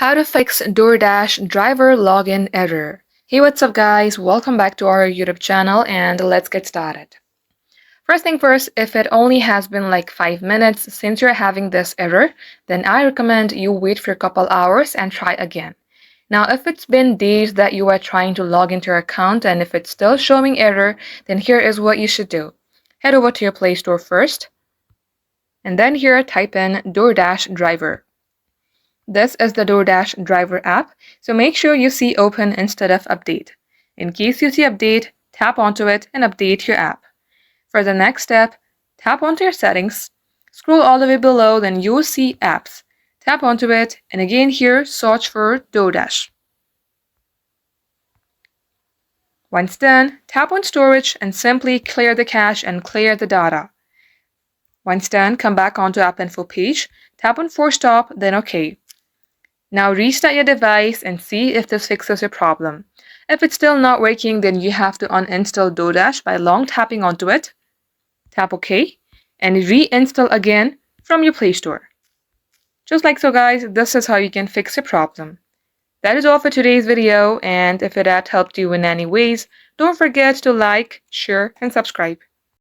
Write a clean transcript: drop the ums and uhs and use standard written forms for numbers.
How to fix DoorDash driver login error. Hey, what's up guys? Welcome back to our YouTube channel and let's get started. First thing first, if it only has been like 5 minutes since you're having this error, then I recommend you wait for a couple hours and try again. Now, if it's been days that you are trying to log into your account and if it's still showing error, then here is what you should do. Head over to your Play Store first, and then here type in DoorDash driver. This is the DoorDash driver app, so make sure you see open instead of update. In case you see update, tap onto it and update your app. For the next step, tap onto your settings, scroll all the way below, then you will see apps. Tap onto it and again here search for DoorDash. Once done, tap on storage and simply clear the cache and clear the data. Once done, come back onto App Info page, tap on Force Stop, then OK. Now restart your device and see if this fixes your problem. If it's still not working, then you have to uninstall DoorDash by long tapping onto it. Tap OK and reinstall again from your Play Store. Just like so guys, this is how you can fix your problem. That is all for today's video, and if it had helped you in any ways, don't forget to like, share and subscribe.